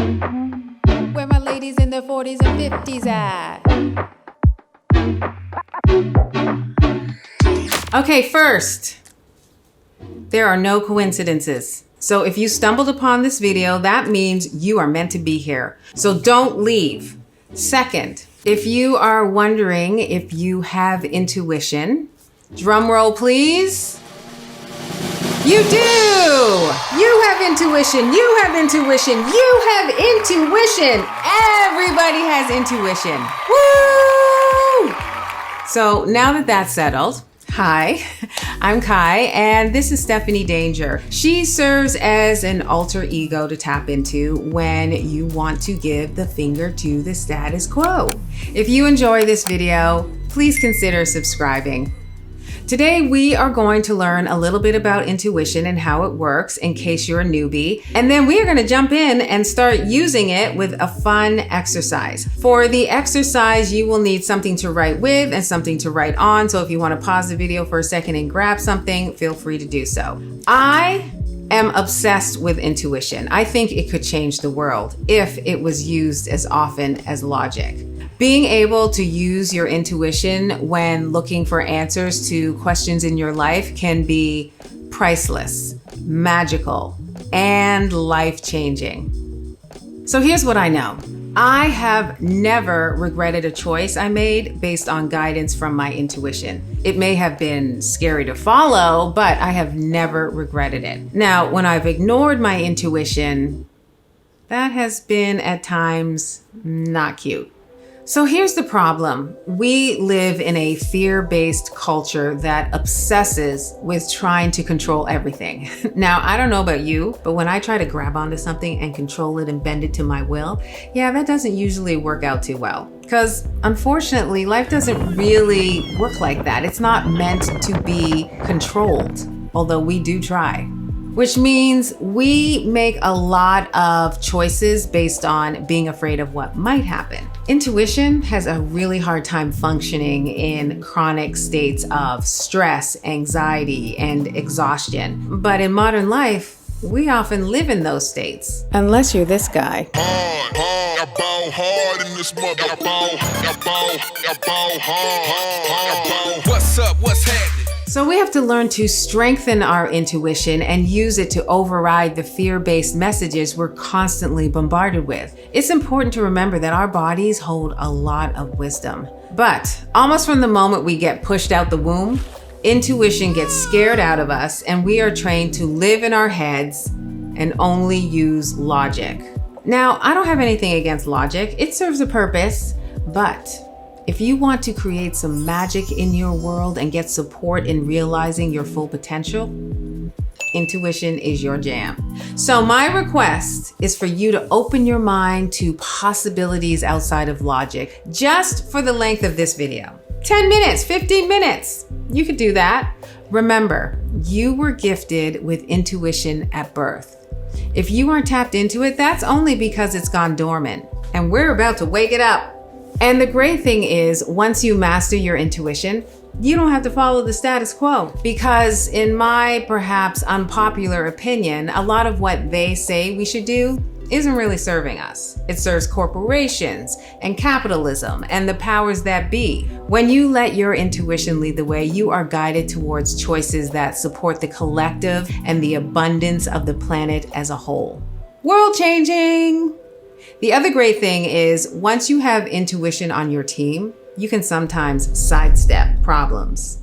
Where my ladies in their 40s and 50s at? Okay, first, there are no coincidences. So if you stumbled upon this video, that means you are meant to be here. So don't leave. Second, if you are wondering if you have intuition, drum roll please. You do! You have intuition, you have intuition, you have intuition. Everybody has intuition. Woo! So now that that's settled, hi, I'm Kai, and this is Stephanie Danger. She serves as an alter ego to tap into when you want to give the finger to the status quo. If you enjoy this video, please consider subscribing. Today, we are going to learn a little bit about intuition and how it works in case you're a newbie. And then we are going to jump in and start using it with a fun exercise. For the exercise, you will need something to write with and something to write on. So if you want to pause the video for a second and grab something, feel free to do so. I am obsessed with intuition. I think it could change the world if it was used as often as logic. Being able to use your intuition when looking for answers to questions in your life can be priceless, magical, and life-changing. So here's what I know. I have never regretted a choice I made based on guidance from my intuition. It may have been scary to follow, but I have never regretted it. Now, when I've ignored my intuition, that has been at times not cute. So here's the problem. We live in a fear-based culture that obsesses with trying to control everything. Now, I don't know about you, but when I try to grab onto something and control it and bend it to my will, yeah, that doesn't usually work out too well. Because unfortunately, life doesn't really work like that. It's not meant to be controlled, although we do try. Which means we make a lot of choices based on being afraid of what might happen. Intuition has a really hard time functioning in chronic states of stress, anxiety, and exhaustion. But in modern life, we often live in those states. Unless you're this guy. What's up? What's happening? So we have to learn to strengthen our intuition and use it to override the fear-based messages we're constantly bombarded with. It's important to remember that our bodies hold a lot of wisdom. But almost from the moment we get pushed out the womb, intuition gets scared out of us and we are trained to live in our heads and only use logic. Now, I don't have anything against logic. It serves a purpose, but if you want to create some magic in your world and get support in realizing your full potential, intuition is your jam. So my request is for you to open your mind to possibilities outside of logic, just for the length of this video. 10 minutes, 15 minutes, you could do that. Remember, you were gifted with intuition at birth. If you aren't tapped into it, that's only because it's gone dormant, and we're about to wake it up. And the great thing is, once you master your intuition, you don't have to follow the status quo. Because in my perhaps unpopular opinion, a lot of what they say we should do isn't really serving us. It serves corporations and capitalism and the powers that be. When you let your intuition lead the way, you are guided towards choices that support the collective and the abundance of the planet as a whole. World changing! The other great thing is, once you have intuition on your team, you can sometimes sidestep problems.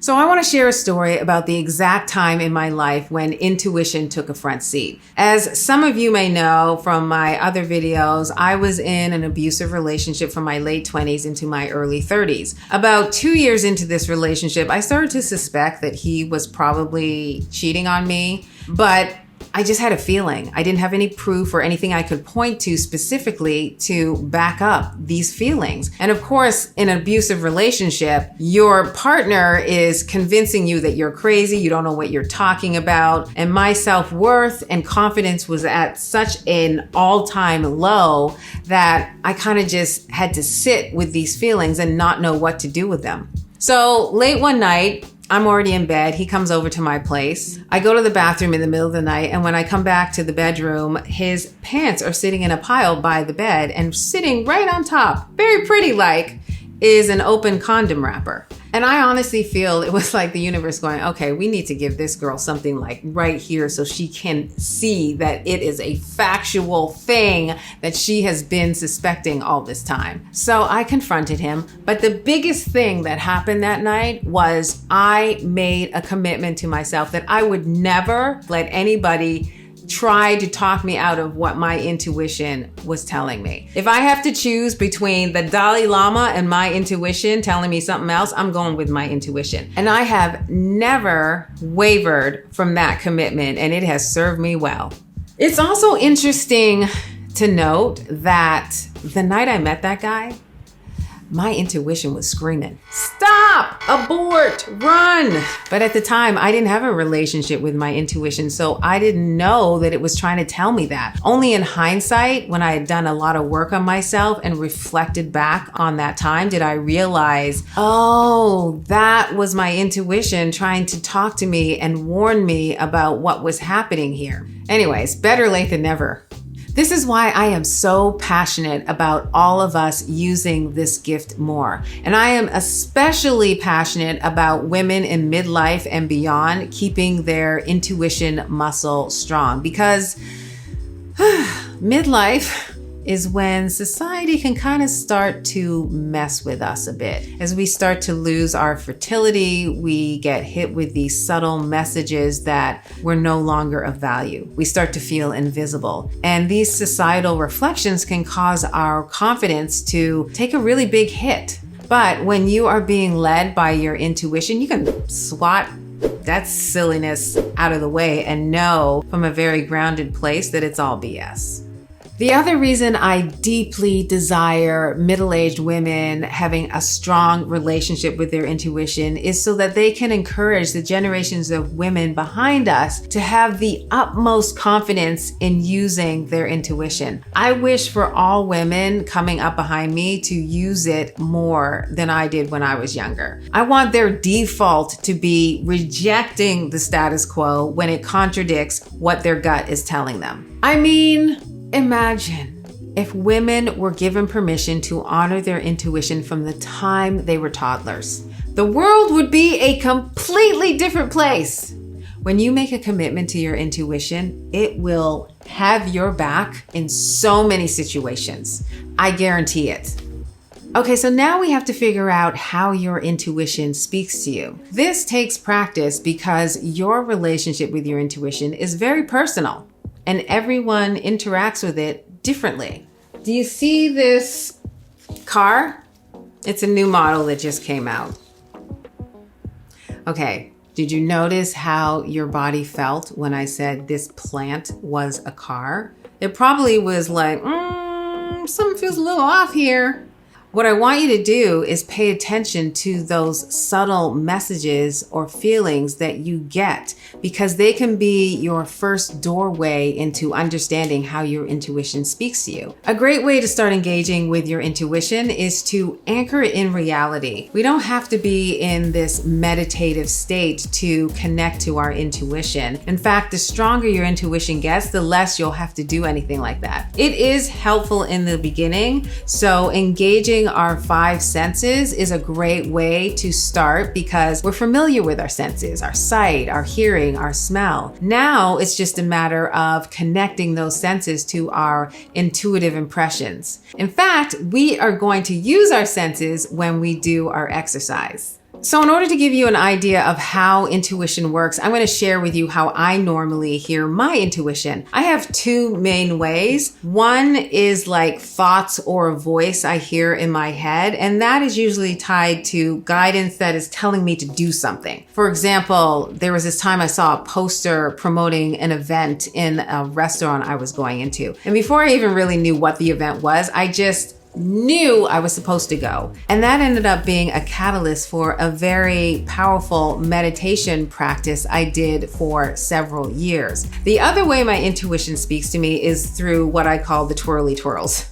So I want to share a story about the exact time in my life when intuition took a front seat. As some of you may know from my other videos, I was in an abusive relationship from my late 20s into my early 30s. About 2 years into this relationship, I started to suspect that he was probably cheating on me, but I just had a feeling. I didn't have any proof or anything I could point to specifically to back up these feelings. And of course, in an abusive relationship, your partner is convincing you that you're crazy, you don't know what you're talking about. And my self-worth and confidence was at such an all-time low that I kind of just had to sit with these feelings and not know what to do with them. So late one night, I'm already in bed. He comes over to my place. I go to the bathroom in the middle of the night, and when I come back to the bedroom, his pants are sitting in a pile by the bed, and sitting right on top, very pretty like, is an open condom wrapper. And I honestly feel it was like the universe going, okay, we need to give this girl something like right here so she can see that it is a factual thing that she has been suspecting all this time. So I confronted him. But the biggest thing that happened that night was I made a commitment to myself that I would never let anybody try to talk me out of what my intuition was telling me. If I have to choose between the Dalai Lama and my intuition telling me something else, I'm going with my intuition. And I have never wavered from that commitment, and it has served me well. It's also interesting to note that the night I met that guy, my intuition was screaming, stop, abort, run. But at the time, I didn't have a relationship with my intuition, so I didn't know that it was trying to tell me that. Only in hindsight, when I had done a lot of work on myself and reflected back on that time, did I realize, oh, that was my intuition trying to talk to me and warn me about what was happening here. Anyways, better late than never. This is why I am so passionate about all of us using this gift more. And I am especially passionate about women in midlife and beyond keeping their intuition muscle strong, because midlife is when society can kind of start to mess with us a bit. As we start to lose our fertility, we get hit with these subtle messages that we're no longer of value. We start to feel invisible. And these societal reflections can cause our confidence to take a really big hit. But when you are being led by your intuition, you can swat that silliness out of the way and know from a very grounded place that it's all BS. The other reason I deeply desire middle-aged women having a strong relationship with their intuition is so that they can encourage the generations of women behind us to have the utmost confidence in using their intuition. I wish for all women coming up behind me to use it more than I did when I was younger. I want their default to be rejecting the status quo when it contradicts what their gut is telling them. I mean, imagine if women were given permission to honor their intuition from the time they were toddlers. The world would be a completely different place. When you make a commitment to your intuition, it will have your back in so many situations. I guarantee it. Okay, so now we have to figure out how your intuition speaks to you. This takes practice because your relationship with your intuition is very personal, and everyone interacts with it differently. Do you see this car? It's a new model that just came out. Okay, did you notice how your body felt when I said this plant was a car? It probably was like, something feels a little off here. What I want you to do is pay attention to those subtle messages or feelings that you get, because they can be your first doorway into understanding how your intuition speaks to you. A great way to start engaging with your intuition is to anchor it in reality. We don't have to be in this meditative state to connect to our intuition. In fact, the stronger your intuition gets, the less you'll have to do anything like that. It is helpful in the beginning, so engaging our five senses is a great way to start because we're familiar with our senses, our sight, our hearing, our smell. Now it's just a matter of connecting those senses to our intuitive impressions. In fact, we are going to use our senses when we do our exercise. So in order to give you an idea of how intuition works, I'm going to share with you how I normally hear my intuition. I have two main ways. One is like thoughts or a voice I hear in my head, and that is usually tied to guidance that is telling me to do something. For example, there was this time I saw a poster promoting an event in a restaurant I was going into. And before I even really knew what the event was, I just knew I was supposed to go. And that ended up being a catalyst for a very powerful meditation practice I did for several years. The other way my intuition speaks to me is through what I call the twirly twirls.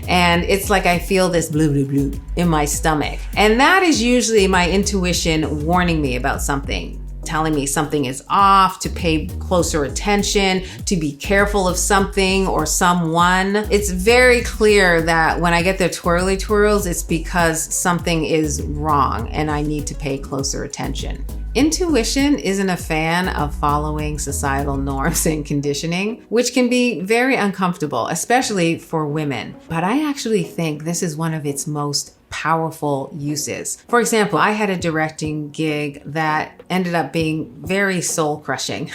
And it's like I feel this blue, blue, blue in my stomach. And that is usually my intuition warning me about something, telling me something is off, to pay closer attention, to be careful of something or someone. It's very clear that when I get the twirly twirls, it's because something is wrong and I need to pay closer attention. Intuition isn't a fan of following societal norms and conditioning, which can be very uncomfortable, especially for women. But I actually think this is one of its most powerful uses. For example, I had a directing gig that ended up being very soul crushing.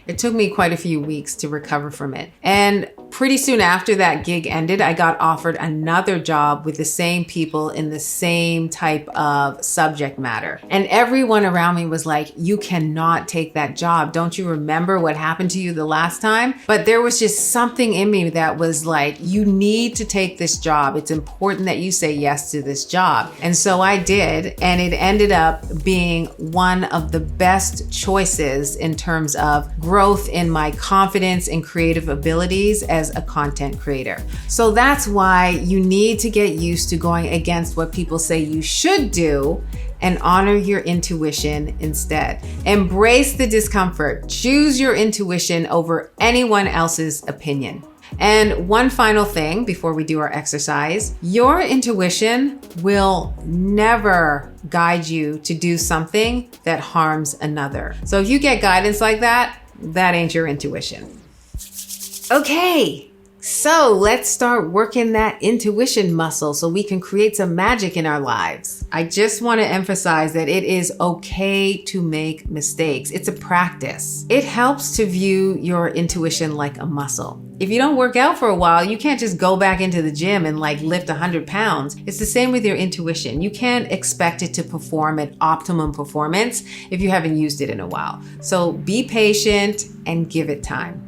It took me quite a few weeks to recover from it. And pretty soon after that gig ended, I got offered another job with the same people in the same type of subject matter. And everyone around me was like, you cannot take that job. Don't you remember what happened to you the last time? But there was just something in me that was like, you need to take this job. It's important that you say yes to this job. And so I did, and it ended up being one of the best choices in terms of growth in my confidence and creative abilities as a content creator. So that's why you need to get used to going against what people say you should do and honor your intuition instead. Embrace the discomfort. Choose your intuition over anyone else's opinion. And one final thing before we do our exercise, your intuition will never guide you to do something that harms another. So if you get guidance like that, that ain't your intuition. Okay, so let's start working that intuition muscle so we can create some magic in our lives. I just want to emphasize that it is okay to make mistakes. It's a practice. It helps to view your intuition like a muscle. If you don't work out for a while, you can't just go back into the gym and like lift 100 pounds. It's the same with your intuition. You can't expect it to perform at optimum performance if you haven't used it in a while. So be patient and give it time.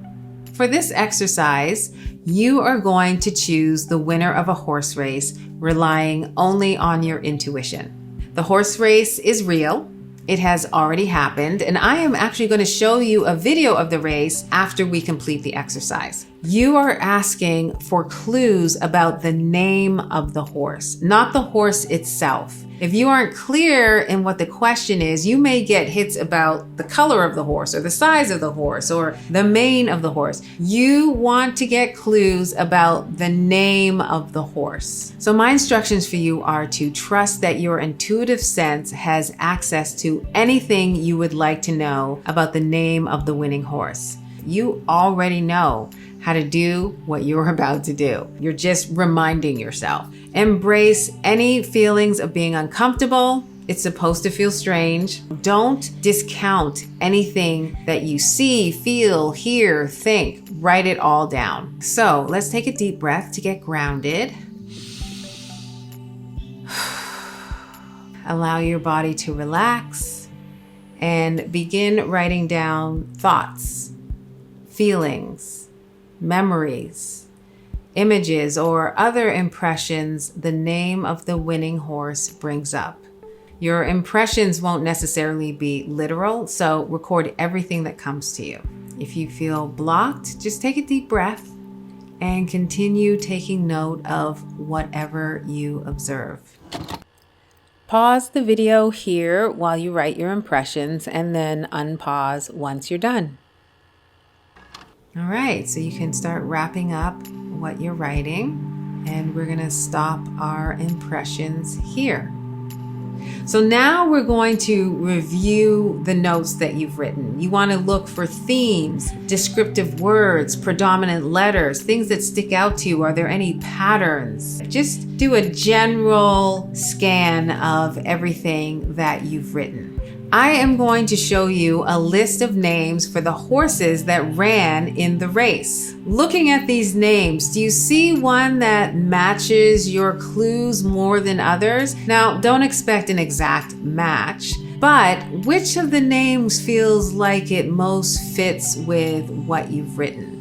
For this exercise, you are going to choose the winner of a horse race, relying only on your intuition. The horse race is real. It has already happened, and I am actually going to show you a video of the race after we complete the exercise. You are asking for clues about the name of the horse, not the horse itself. If you aren't clear in what the question is, you may get hits about the color of the horse or the size of the horse or the mane of the horse. You want to get clues about the name of the horse. So my instructions for you are to trust that your intuitive sense has access to anything you would like to know about the name of the winning horse. You already know how to do what you're about to do. You're just reminding yourself. Embrace any feelings of being uncomfortable. It's supposed to feel strange. Don't discount anything that you see, feel, hear, think. Write it all down. So let's take a deep breath to get grounded. Allow your body to relax and begin writing down thoughts, feelings, memories, images, or other impressions the name of the winning horse brings up. Your impressions won't necessarily be literal, so record everything that comes to you. If you feel blocked, just take a deep breath and continue taking note of whatever you observe. Pause the video here while you write your impressions and then unpause once you're done. All right, so you can start wrapping up what you're writing, and we're gonna stop our impressions here. So now we're going to review the notes that you've written. You wanna look for themes, descriptive words, predominant letters, things that stick out to you. Are there any patterns? Just do a general scan of everything that you've written. I am going to show you a list of names for the horses that ran in the race. Looking at these names, do you see one that matches your clues more than others? Now, don't expect an exact match, but which of the names feels like it most fits with what you've written?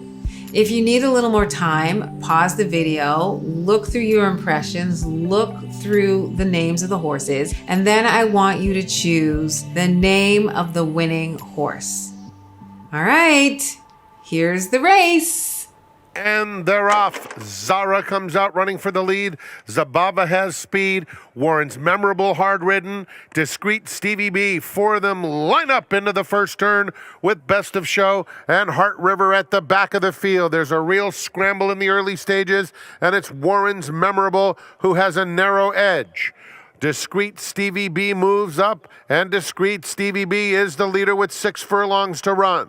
If you need a little more time, pause the video, look through your impressions, look through the names of the horses, and then I want you to choose the name of the winning horse. All right, here's the race. And they're off. Zara comes out running for the lead. Zabava has speed. Warren's memorable, hard-ridden. Discreet Stevie B. Four of them line up into the first turn with Best of Show and Heart River at the back of the field. There's a real scramble in the early stages, and it's Warren's memorable who has a narrow edge. Discreet Stevie B moves up, and Discreet Stevie B is the leader with 6 furlongs to run.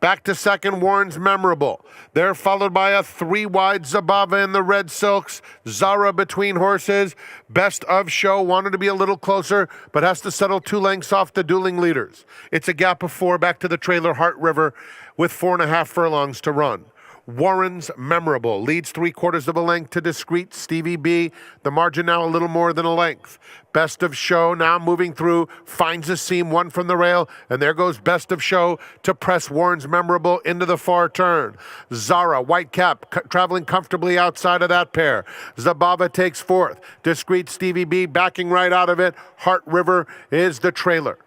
Back to second, Warren's memorable. They're followed by a 3-wide Zabava in the red silks. Zara between horses. Best of Show wanted to be a little closer, but has to settle 2 lengths off the dueling leaders. It's a gap of 4 back to the trailer Heart River with 4.5 furlongs to run. Warren's memorable leads 3/4 of a length to Discreet Stevie B. The margin now a little more than a length. Best of Show now moving through, finds a seam, 1 from the rail, and there goes Best of Show to press Warren's memorable into the far turn. Zara, white cap, traveling comfortably outside of that pair. Zabava takes 4th. Discreet Stevie B backing right out of it. Heart River is the trailer.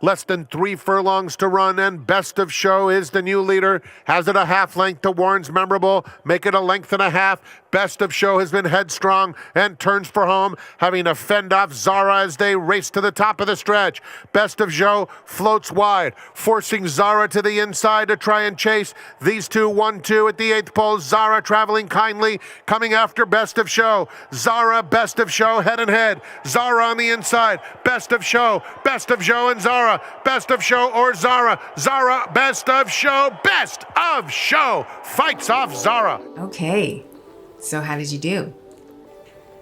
Less than 3 furlongs to run, and Best of Show is the new leader. Has it a half length to Warren's memorable. Make it a length and a half. Best of Show has been headstrong and turns for home, having to fend off Zara as they race to the top of the stretch. Best of Show floats wide, forcing Zara to the inside to try and chase. These two 1-2 at the 8th pole. Zara traveling kindly, coming after Best of Show. Zara, Best of Show, head and head. Zara on the inside. Best of Show, and Zara. Best of Show or Zara. Zara, Best of Show. Best of Show fights off Zara. Okay, so how did you do?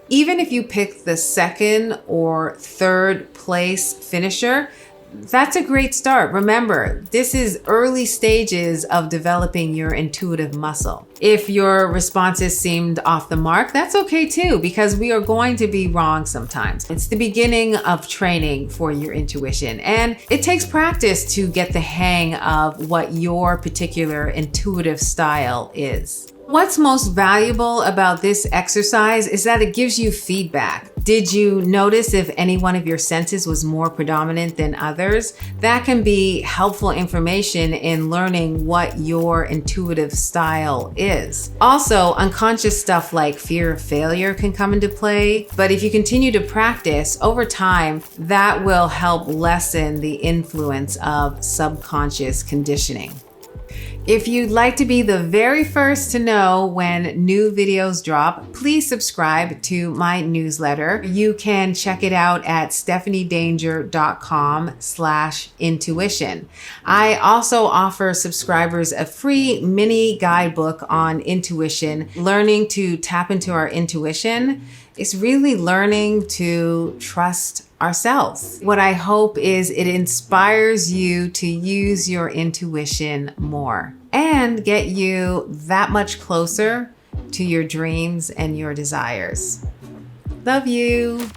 Even if you pick the 2nd or 3rd place finisher, that's a great start. Remember, this is early stages of developing your intuitive muscle. If your responses seemed off the mark, that's okay too, because we are going to be wrong sometimes. It's the beginning of training for your intuition, and it takes practice to get the hang of what your particular intuitive style is. What's most valuable about this exercise is that it gives you feedback. Did you notice if any one of your senses was more predominant than others? That can be helpful information in learning what your intuitive style is. Also, unconscious stuff like fear of failure can come into play, but if you continue to practice over time, that will help lessen the influence of subconscious conditioning. If you'd like to be the very first to know when new videos drop, please subscribe to my newsletter. You can check it out at stephaniedanger.com/intuition. I also offer subscribers a free mini guidebook on intuition. Learning to tap into our intuition is really learning to trust ourselves. What I hope is it inspires you to use your intuition more and get you that much closer to your dreams and your desires. Love you.